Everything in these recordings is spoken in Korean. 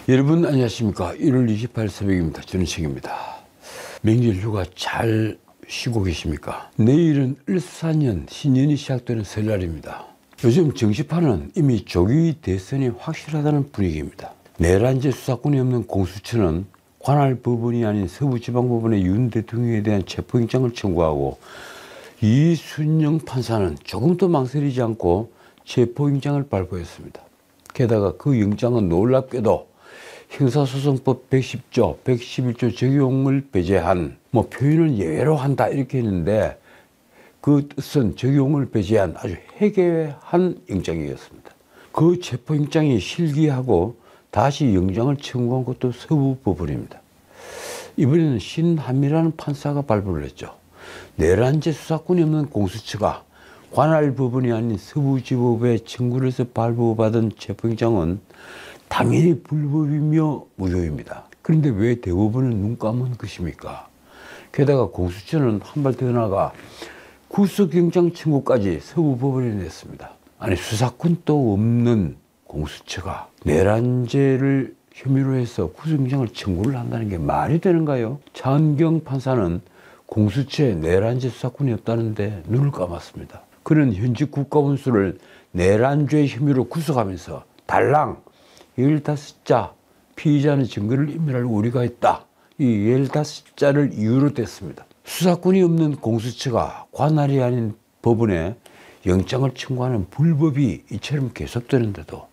여러분 안녕하십니까. 1월 28일 새벽입니다. 저는 책입니다. 명절 휴가 잘 쉬고 계십니까? 내일은 을사년 신년이 시작되는 설날입니다. 요즘 정치판은 이미 조기 대선이 확실하다는 분위기입니다. 내란죄 수사권이 없는 공수처는 관할 법원이 아닌 서부지방법원의 윤 대통령에 대한 체포영장을 청구하고 이순영 판사는 조금도 망설이지 않고 체포영장을 발부했습니다. 게다가 그 영장은 놀랍게도 형사소송법 110조, 111조 적용을 배제한, 표현은 예외로 한다 이렇게 했는데 그 뜻은 적용을 배제한 아주 해괴한 영장이었습니다. 그 체포영장이 실기하고 다시 영장을 청구한 것도 서부법원입니다. 이번에는 신한미라는 판사가 발부를 했죠. 내란죄 수사권이 없는 공수처가 관할 법원이 아닌 서부지법에 청구를 해서 발부받은 체포영장은 당연히 불법이며 무효입니다. 그런데 왜 대법원은 눈 감은 것입니까? 게다가 공수처는 한 발 더 나아가 구속영장 청구까지 서부법원에 냈습니다. 아니, 수사권도 없는 공수처가 내란죄를 혐의로 해서 구속영장을 청구를 한다는 게 말이 되는가요? 차은경 판사는 공수처에 내란죄 수사권이 없다는데 눈을 감았습니다. 그는 현직 국가원수를 내란죄 혐의로 구속하면서 달랑 15자 피의자는 증거를 인멸할 우려가 있다. 이 15자를 이유로 댔습니다. 수사권이 없는 공수처가 관할이 아닌 법원에 영장을 청구하는 불법이 이처럼 계속되는데도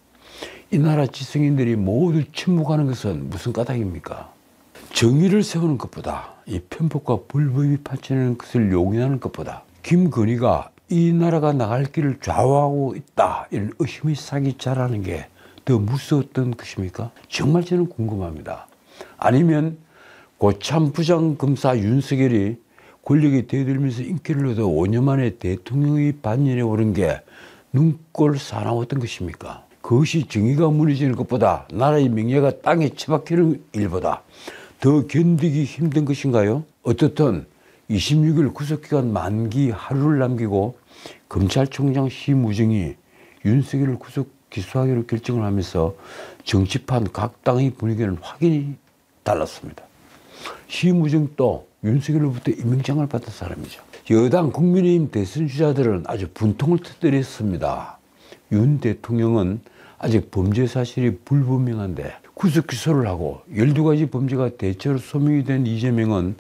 이 나라 지성인들이 모두 침묵하는 것은 무슨 까닭입니까? 정의를 세우는 것보다 이 편법과 불법이 파치는 것을 용인하는 것보다 김건희가 이 나라가 나갈 길을 좌우하고 있다 이런 의심이 사기 자라는 게 더 무서웠던 것입니까? 정말 저는 궁금합니다. 아니면 고참 부장검사 윤석열이 권력에 대들면서 인기를 얻어 5년 만에 대통령의 반열에 오른 게 눈꼴 사나웠던 것입니까? 그것이 정의가 무너지는 것보다 나라의 명예가 땅에 처박히는 일보다 더 견디기 힘든 것인가요? 어떻든 26일 구속기간 만기 하루를 남기고 검찰총장 심우정이 윤석열을 구속 기소하기로 결정을 하면서 정치판 각 당의 분위기는 확연히 달랐습니다. 심우정도 윤석열로부터 임명장을 받은 사람이죠. 여당 국민의힘 대선 주자들은 아주 분통을 터뜨렸습니다. 윤 대통령은 아직 범죄 사실이 불분명한데 구속 기소를 하고 12가지 범죄가 대체로 소명이 된 이재명은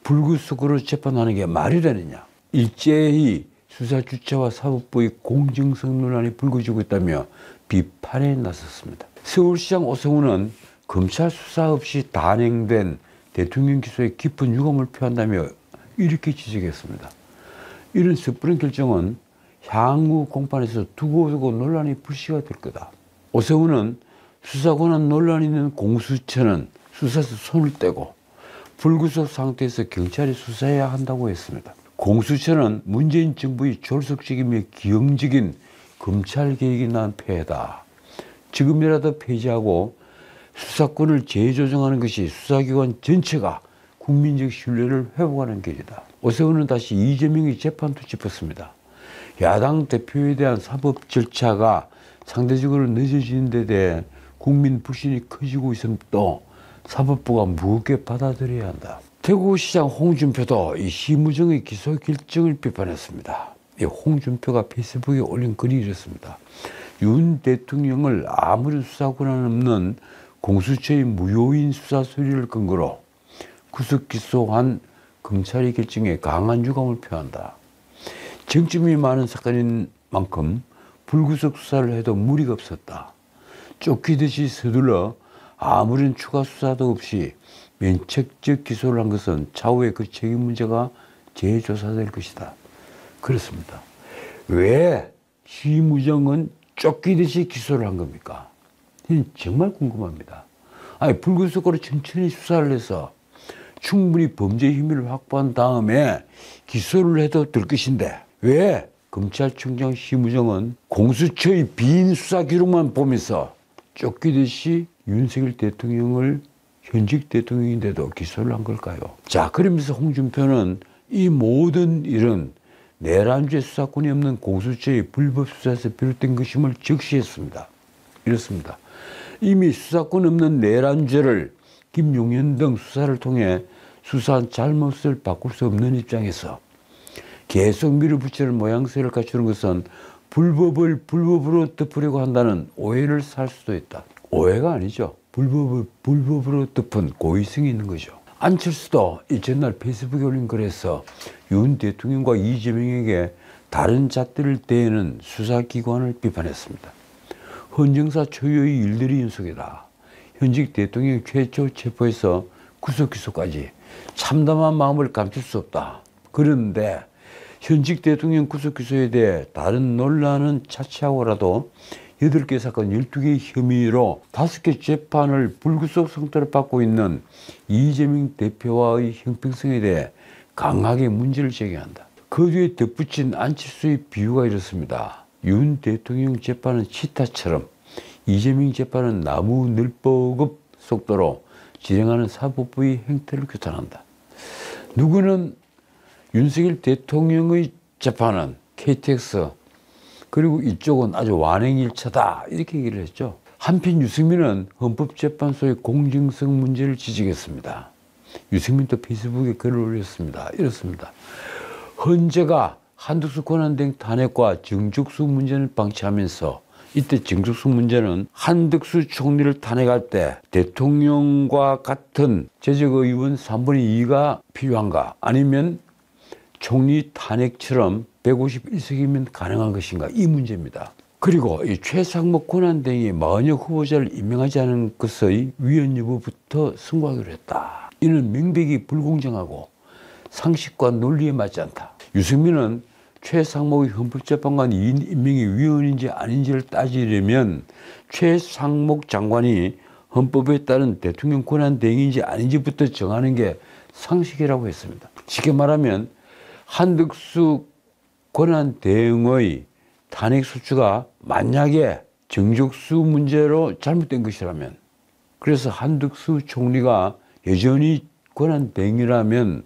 불구속으로 재판하는 게 말이 되느냐. 일제히 수사 주체와 사법부의 공정성 논란이 불거지고 있다며 비판에 나섰습니다. 서울시장 오세훈은 검찰 수사 없이 단행된 대통령 기소에 깊은 유감을 표한다며 이렇게 지적했습니다. 이런 섣부른 결정은 향후 공판에서 두고두고 논란이 불씨가 될 거다. 오세훈은 수사권한 논란이 있는 공수처는 수사에서 손을 떼고 불구속 상태에서 경찰이 수사해야 한다고 했습니다. 공수처는 문재인 정부의 졸속적이며 기형적인 검찰 개혁이 낳은 폐해다. 지금이라도 폐지하고 수사권을 재조정하는 것이 수사기관 전체가 국민적 신뢰를 회복하는 길이다. 오세훈은 다시 이재명의 재판도 짚었습니다. 야당 대표에 대한 사법 절차가 상대적으로 늦어지는 데 대해 국민 불신이 커지고 있음도 사법부가 무겁게 받아들여야 한다. 대구시장 홍준표도 이 심우정의 기소 결정을 비판했습니다. 이 홍준표가 페이스북에 올린 글이 이렇습니다. 윤 대통령을 아무런 수사권한 없는 공수처의 무효인 수사 서류를 근거로 구속 기소한 검찰의 결정에 강한 유감을 표한다. 쟁점이 많은 사건인 만큼 불구속 수사를 해도 무리가 없었다. 쫓기듯이 서둘러 아무런 추가 수사도 없이 면책적 기소를 한 것은 차후에 그 책임 문제가 재조사될 것이다. 그렇습니다. 왜 심우정은 쫓기듯이 기소를 한 겁니까? 정말 궁금합니다. 아니, 불구속으로 천천히 수사를 해서 충분히 범죄 혐의를 확보한 다음에 기소를 해도 될 것인데 왜 검찰총장 심우정은 공수처의 빈 수사 기록만 보면서 쫓기듯이 윤석열 대통령을 현직 대통령인데도 기소를 한 걸까요? 자, 그러면서 홍준표는 이 모든 일은 내란죄 수사권이 없는 공수처의 불법 수사에서 비롯된 것임을 적시했습니다. 이렇습니다. 이미 수사권 없는 내란죄를 김용현 등 수사를 통해 수사한 잘못을 바꿀 수 없는 입장에서 계속 밀어붙이는 모양새를 갖추는 것은 불법을 불법으로 덮으려고 한다는 오해를 살 수도 있다. 오해가 아니죠. 불법을 불법으로 덮은 고의성이 있는 거죠. 안철수도 이전날 페이스북에 올린 글에서 윤 대통령과 이재명에게 다른 잣대를 대는 수사기관을 비판했습니다. 헌정사 초유의 일들이 연속이다. 현직 대통령 최초 체포에서 구속 기소까지 참담한 마음을 감출 수 없다. 그런데 현직 대통령 구속 기소에 대해 다른 논란은 차치하고라도 8개 사건 12개의 혐의로 5개 재판을 불구속 성토를 받고 있는 이재명 대표와의 형평성에 대해 강하게 문제를 제기한다. 그 뒤에 덧붙인 안철수의 비유가 이렇습니다. 윤 대통령 재판은 치타처럼 이재명 재판은 나무 늘보급 속도로 진행하는 사법부의 행태를 규탄한다. 누구는 윤석열 대통령의 재판은 KTX 그리고 이쪽은 아주 완행일차다 이렇게 얘기를 했죠. 한편 유승민은 헌법재판소의 공정성 문제를 지적했습니다. 유승민도 페이스북에 글을 올렸습니다. 이렇습니다. 헌재가 한덕수 권한대행 탄핵과 정죽수 문제를 방치하면서 이때 정죽수 문제는 한덕수 총리를 탄핵할 때 대통령과 같은 재적의원 3분의 2가 필요한가 아니면 총리 탄핵처럼 151석이면 가능한 것인가 이 문제입니다. 그리고 이 최상목 권한대행이 마흔역 후보자를 임명하지 않은 것의 위헌 여부부터 승부하기로 했다. 이는 명백히 불공정하고 상식과 논리에 맞지 않다. 유승민은 최상목의 헌법재판관 2인 임명이 위헌인지 아닌지를 따지려면 최상목 장관이 헌법에 따른 대통령 권한대행인지 아닌지부터 정하는 게 상식이라고 했습니다. 쉽게 말하면 한덕수 권한대행의 탄핵소추가 만약에 정죽수 문제로 잘못된 것이라면, 그래서 한덕수 총리가 여전히 권한대행이라면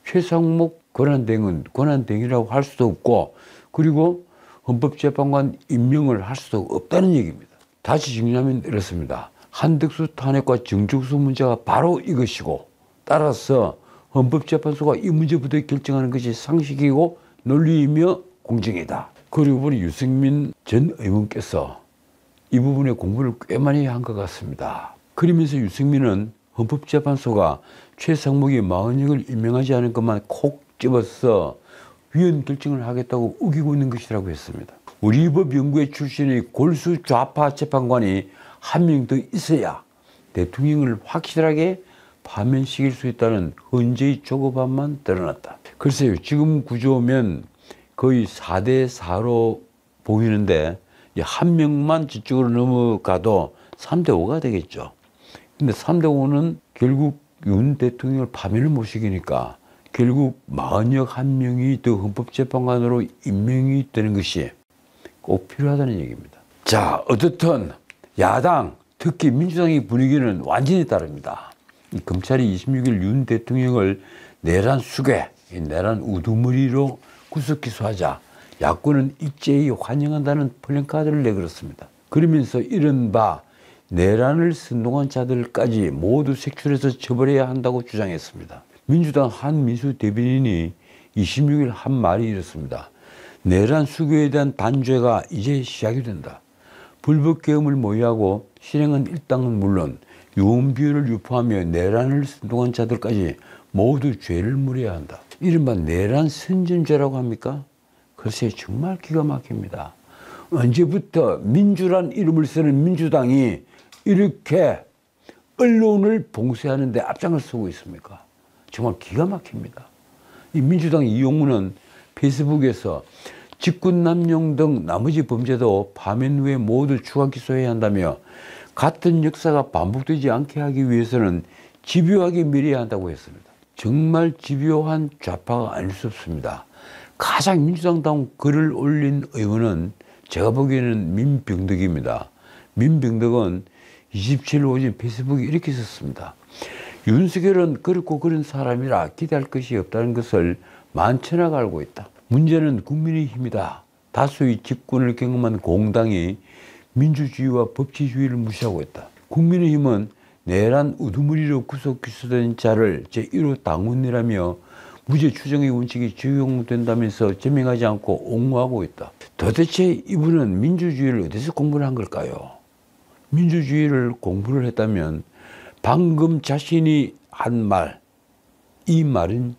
최상목 권한대행은 권한대행이라고 할 수도 없고, 그리고 헌법재판관 임명을 할 수도 없다는 얘기입니다. 다시 정리하면 이렇습니다. 한덕수 탄핵과 정죽수 문제가 바로 이것이고, 따라서 헌법재판소가 이 문제부터 결정하는 것이 상식이고 논리이며 공정이다. 그리고 보니 유승민 전 의원께서 이 부분에 공부를 꽤 많이 한 것 같습니다. 그러면서 유승민은 헌법재판소가 최상목이 마흔역을 임명하지 않은 것만 콕 집어서 위헌 결정을 하겠다고 우기고 있는 것이라고 했습니다. 우리 법 연구회 출신의 골수 좌파 재판관이 한 명 더 있어야 대통령을 확실하게 파면시킬 수 있다는 헌재의 조급함만 드러났다. 글쎄요, 지금 구조면 거의 4대 4로 보이는데 한 명만 저쪽으로 넘어가도 3대 5가 되겠죠. 근데 3대 5는 결국 윤 대통령을 파면을 못 시키니까 결국 마흔역 한 명이 더 헌법재판관으로 임명이 되는 것이 꼭 필요하다는 얘기입니다. 자, 어떻든 야당, 특히 민주당의 분위기는 완전히 다릅니다. 검찰이 26일 윤 대통령을 내란 수괴, 내란 우두머리로 구속 기소하자 야권은 일제히 환영한다는 플랜카드를 내걸었습니다. 그러면서 이른바 내란을 선동한 자들까지 모두 색출해서 처벌해야 한다고 주장했습니다. 민주당 한민수 대변인이 26일 한 말이 이렇습니다. 내란 수괴에 대한 단죄가 이제 시작이 된다. 불법계엄을 모의하고 실행한 일당은 물론 유언비어를 유포하며 내란을 선동한 자들까지 모두 죄를 물어야 한다. 이른바 내란 선전죄라고 합니까? 글쎄 정말 기가 막힙니다. 언제부터 민주란 이름을 쓰는 민주당이 이렇게 언론을 봉쇄하는 데 앞장을 서고 있습니까? 정말 기가 막힙니다. 이 민주당 이용우는 페이스북에서 직권남용 등 나머지 범죄도 파면 후에 모두 추가 기소해야 한다며 같은 역사가 반복되지 않게 하기 위해서는 집요하게 밀어야 한다고 했습니다. 정말 집요한 좌파가 아닐 수 없습니다. 가장 민주당다운 글을 올린 의원은 제가 보기에는 민병덕입니다. 민병덕은 27일 오전 페이스북에 이렇게 썼습니다. 윤석열은 그렇고 그런 사람이라 기대할 것이 없다는 것을 만천하가 알고 있다. 문제는 국민의힘이다. 다수의 집권을 경험한 공당이 민주주의와 법치주의를 무시하고 있다. 국민의힘은 내란 우두머리로 구속 기소된 자를 제1호 당원이라며 무죄 추정의 원칙이 적용된다면서 제명하지 않고 옹호하고 있다. 도대체 이분은 민주주의를 어디서 공부를 한 걸까요? 민주주의를 공부를 했다면 방금 자신이 한 말, 이 말은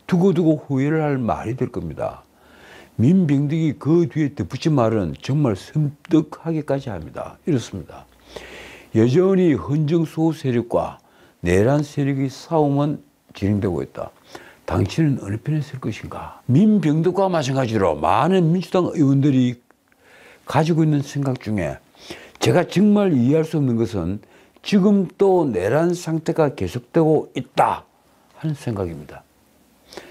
두고두고 후회를 할 말이 될 겁니다. 민병득이 그 뒤에 덧붙인 말은 정말 섬뜩하게까지 합니다. 이렇습니다. 여전히 헌정수호 세력과 내란 세력의 싸움은 진행되고 있다. 당신은 어느 편에 설 것인가? 민병득과 마찬가지로 많은 민주당 의원들이 가지고 있는 생각 중에 제가 정말 이해할 수 없는 것은 지금 또 내란 상태가 계속되고 있다 하는 생각입니다.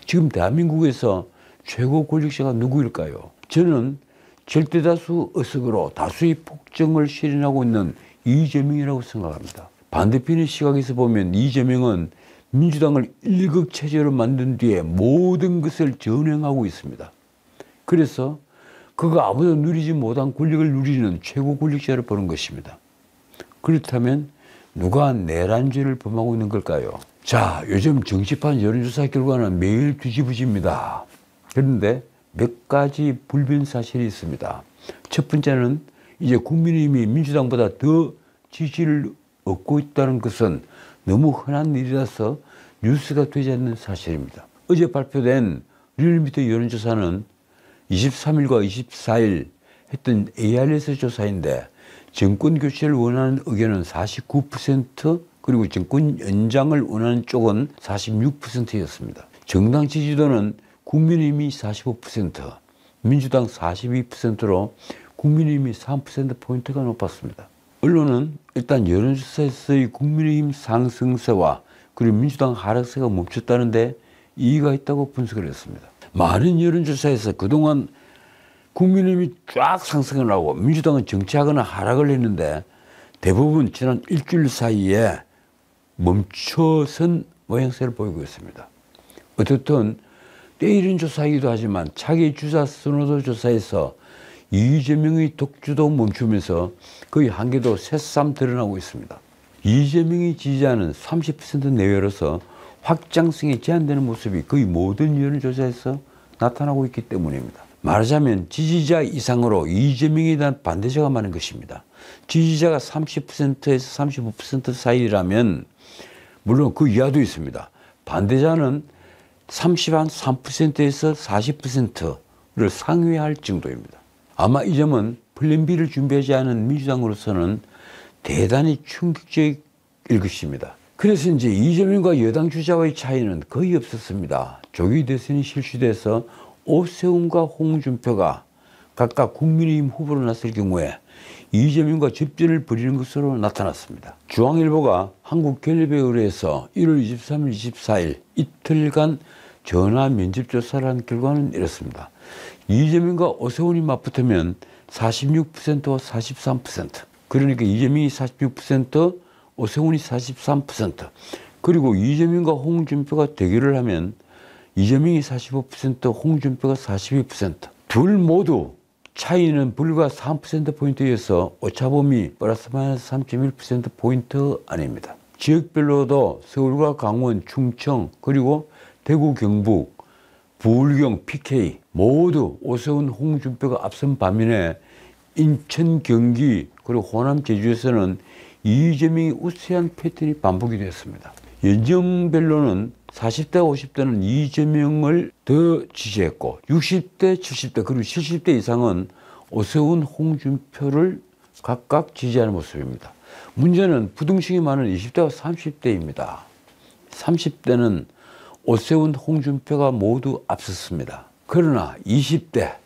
지금 대한민국에서 최고 권력자가 누구일까요? 저는 절대다수 의석으로 다수의 폭정을 실현하고 있는 이재명이라고 생각합니다. 반대편의 시각에서 보면 이재명은 민주당을 일극체제로 만든 뒤에 모든 것을 전횡하고 있습니다. 그래서 그가 아무도 누리지 못한 권력을 누리는 최고 권력자를 보는 것입니다. 그렇다면 누가 내란죄를 범하고 있는 걸까요? 자, 요즘 정치판 여론조사 결과는 매일 뒤집어집니다. 그런데 몇 가지 불변 사실이 있습니다. 첫 번째는 이제 국민의힘이 민주당보다 더 지지를 얻고 있다는 것은 너무 흔한 일이라서 뉴스가 되지 않는 사실입니다. 어제 발표된 리얼미터 여론조사는 23일과 24일 했던 ARS 조사인데 정권 교체를 원하는 의견은 49%, 그리고 정권 연장을 원하는 쪽은 46%였습니다. 정당 지지도는 국민의힘이 45%, 민주당 42%로 국민의힘이 3%포인트가 높았습니다. 언론은 일단 여론조사에서의 국민의힘 상승세와 그리고 민주당 하락세가 멈췄다는데 이의가 있다고 분석을 했습니다. 많은 여론조사에서 그동안 국민의힘이 쫙 상승을 하고 민주당은 정체하거나 하락을 했는데 대부분 지난 일주일 사이에 멈춰선 모양새를 보이고 있습니다. 어떻든 때이른 조사이기도 하지만 차기 주자 선호도 조사에서 이재명의 독주도 멈추면서 거의 한계도 새삼 드러나고 있습니다. 이재명의 지지자는 30% 내외로서 확장성이 제한되는 모습이 거의 모든 여론조사에서 나타나고 있기 때문입니다. 말하자면 지지자 이상으로 이재명에 대한 반대자가 많은 것입니다. 지지자가 30%에서 35% 사이라면 물론 그 이하도 있습니다. 반대자는 33%에서 40%를 상회할 정도입니다. 아마 이 점은 플랜 B를 준비하지 않은 민주당으로서는 대단히 충격적일 것입니다. 그래서 이제 이재명과 여당 주자와의 차이는 거의 없었습니다. 조기 대선이 실시돼서 오세훈과 홍준표가 각각 국민의힘 후보로 나설 경우에 이재명과 접전을 벌이는 것으로 나타났습니다. 중앙일보가 한국갤럽에 의뢰해서 1월 23일, 24일 이틀간 전화 면접조사를 한 결과는 이렇습니다. 이재명과 오세훈이 맞붙으면 46%와 43%, 그러니까 이재명이 46%, 오세훈이 43%, 그리고 이재명과 홍준표가 대결을 하면 이재명이 45%, 홍준표가 42%. 둘 모두 차이는 불과 3%포인트여서 오차범위 플러스 마이너스 3.1%포인트 아닙니다. 지역별로도 서울과 강원, 충청, 그리고 대구, 경북, 부울경, PK 모두 오세훈, 홍준표가 앞선 반면에 인천, 경기, 그리고 호남, 제주에서는 이재명이 우세한 패턴이 반복이 되었습니다. 연령별로는 40대, 50대는 이재명을 더 지지했고 60대, 70대, 그리고 70대 이상은 오세훈, 홍준표를 각각 지지하는 모습입니다. 문제는 부동층이 많은 20대와 30대입니다. 30대는 오세훈, 홍준표가 모두 앞섰습니다. 그러나 20대,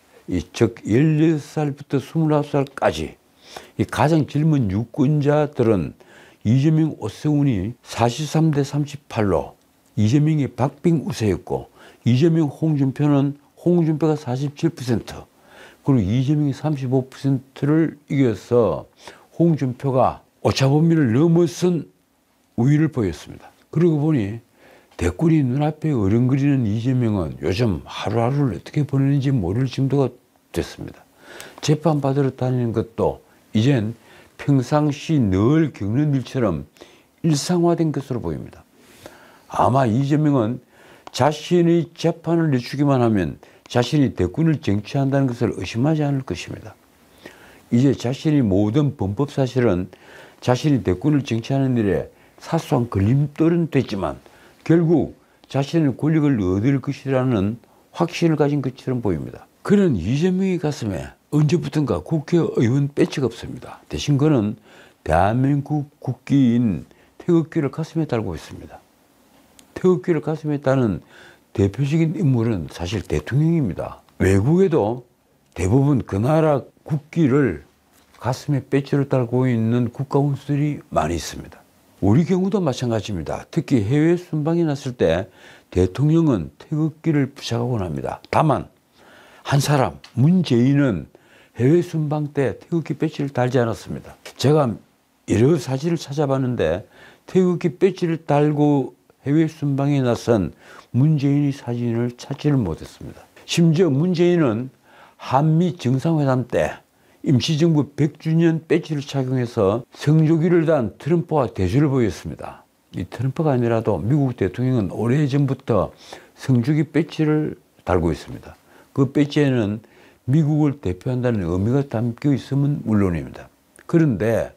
즉 16살부터 29살까지 이 가장 젊은 유권자들은 이재명, 오세훈이 43대 38로 이재명이 박빙 우세였고 이재명, 홍준표는 홍준표가 47%, 그리고 이재명이 35%를 이겨서 홍준표가 오차범위를 넘어선 우위를 보였습니다. 그러고 보니 대권이 눈앞에 어른거리는 이재명은 요즘 하루하루를 어떻게 보내는지 모를 정도가 됐습니다. 재판받으러 다니는 것도 이젠 평상시 늘 겪는 일처럼 일상화된 것으로 보입니다. 아마 이재명은 자신의 재판을 늦추기만 하면 자신이 대권을 쟁취한다는 것을 의심하지 않을 것입니다. 이제 자신의 모든 범법 사실은 자신이 대권을 쟁취하는 일에 사소한 걸림돌은 됐지만 결국 자신의 권력을 얻을 것이라는 확신을 가진 것처럼 보입니다. 그는 이재명의 가슴에 언제부턴가 국회의원 배지가 없습니다. 대신 그는 대한민국 국기인 태극기를 가슴에 달고 있습니다. 태극기를 가슴에 다는 대표적인 인물은 사실 대통령입니다. 외국에도 대부분 그 나라 국기를 가슴에 배지를 달고 있는 국가원수들이 많이 있습니다. 우리 경우도 마찬가지입니다. 특히 해외 순방이 났을 때 대통령은 태극기를 부착하곤 합니다. 다만 한 사람, 문재인은 해외 순방 때 태극기 배지를 달지 않았습니다. 제가 여러 사진을 찾아봤는데 태극기 배지를 달고 해외 순방에 나선 문재인의 사진을 찾지를 못했습니다. 심지어 문재인은 한미 정상회담 때 임시정부 100주년 배지를 착용해서 성조기를 단 트럼프와 대조를 보였습니다. 이 트럼프가 아니라도 미국 대통령은 오래전부터 성조기 배지를 달고 있습니다. 그 배지에는 미국을 대표한다는 의미가 담겨 있으면 물론입니다. 그런데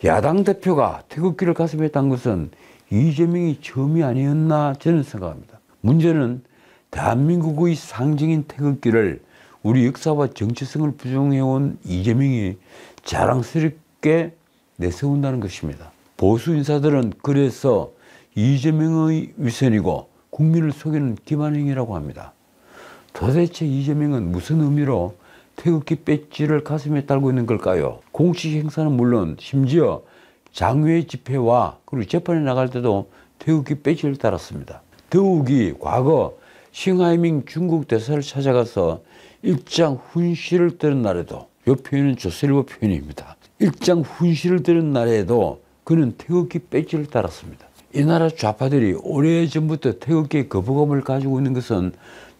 야당 대표가 태극기를 가슴에 단 것은 이재명이 처음이 아니었나 저는 생각합니다. 문제는 대한민국의 상징인 태극기를 우리 역사와 정체성을 부정해온 이재명이 자랑스럽게 내세운다는 것입니다. 보수 인사들은 그래서 이재명의 위선이고 국민을 속이는 기만행위라고 합니다. 도대체 이재명은 무슨 의미로 태극기 배지를 가슴에 달고 있는 걸까요? 공식 행사는 물론 심지어 장외 집회와 그리고 재판에 나갈 때도 태극기 배지를 달았습니다. 더욱이 과거 싱하이밍 중국 대사를 찾아가서 일장 훈시를 들은 날에도, 이 표현은 조선일보 표현입니다. 일장 훈시를 들은 날에도 그는 태극기 배지를 달았습니다. 이 나라 좌파들이 오래전부터 태극기의 거부감을 가지고 있는 것은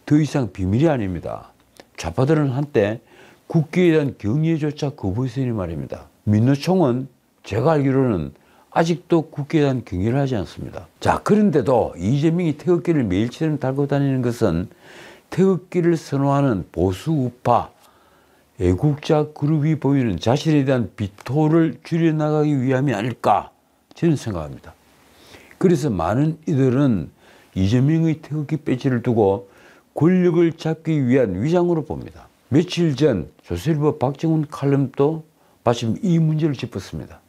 더 이상 비밀이 아닙니다. 좌파들은 한때 국기에 대한 경의조차 거부했으니 말입니다. 민노총은 제가 알기로는 아직도 국기에 대한 경의를 하지 않습니다. 자, 그런데도 이재명이 태극기를 매일처럼 달고 다니는 것은 태극기를 선호하는 보수 우파 애국자 그룹이 보이는 자신에 대한 비토를 줄여나가기 위함이 아닐까 저는 생각합니다. 그래서 많은 이들은 이재명의 태극기 배지를 두고 권력을 잡기 위한 위장으로 봅니다. 며칠 전 조선일보 박정훈 칼럼도 마침 이 문제를 짚었습니다.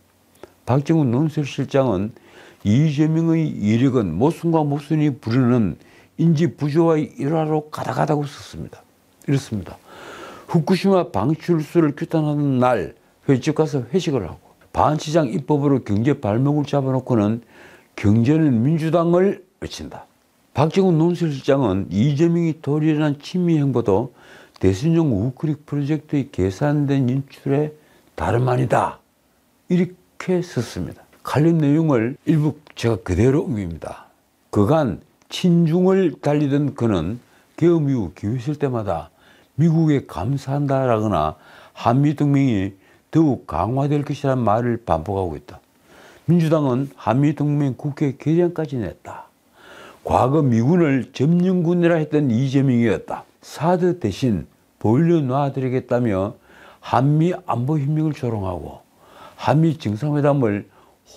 박정훈 논설실장은 이재명의 이력은 모순과 모순이 부르는 인지 부조화의 일화로 가다가다고 썼습니다. 이렇습니다. 후쿠시마 방출수를 규탄하는 날 회집 가서 회식을 하고 반치장 입법으로 경제 발목을 잡아놓고는 경제는 민주당을 외친다. 박정훈 논설실장은 이재명이 도리한 친미 행보도 대선용 우크릭 프로젝트의 계산된 인출에 다름 아니다. 이렇게 썼습니다. 칼럼 내용을 일부 제가 그대로 옮깁니다. 그간 친중을 달리던 그는 개엄 이후 기회 있을 때마다 미국에 감사한다라거나 한미동맹이 더욱 강화될 것이라는 말을 반복하고 있다. 민주당은 한미동맹 국회 개정까지 냈다. 과거 미군을 점령군이라 했던 이재명이었다. 사드 대신 벌려놔드리겠다며 한미 안보협력을 조롱하고 한미 정상회담을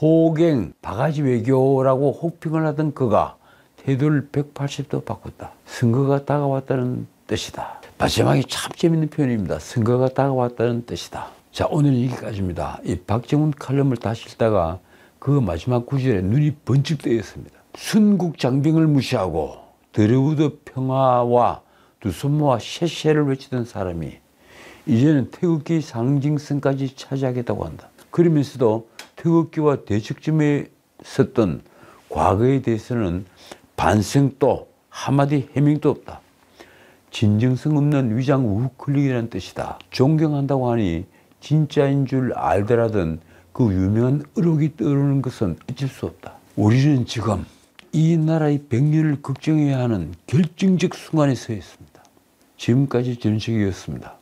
호갱 바가지 외교라고 혹평을 하던 그가 태도를 180도 바꿨다. 선거가 다가왔다는 뜻이다. 마지막에 참 재밌는 표현입니다. 선거가 다가왔다는 뜻이다. 자, 오늘 여기까지입니다. 이 박정훈 칼럼을 다시 읽다가 그 마지막 구절에 눈이 번쩍 뜨였습니다. 순국 장병을 무시하고 드레우드 평화와 두 손 모아 셰셰를 외치던 사람이 이제는 태극기 상징성까지 차지하겠다고 한다. 그러면서도 태극기와 대척점에 섰던 과거에 대해서는 반성도 한마디 해명도 없다. 진정성 없는 위장 우클릭이라는 뜻이다. 존경한다고 하니 진짜인 줄 알더라던 그 유명한 의혹이 떠오르는 것은 어쩔 수 없다. 우리는 지금 이 나라의 백년을 걱정해야 하는 결정적 순간에 서 있습니다. 지금까지 전식이었습니다.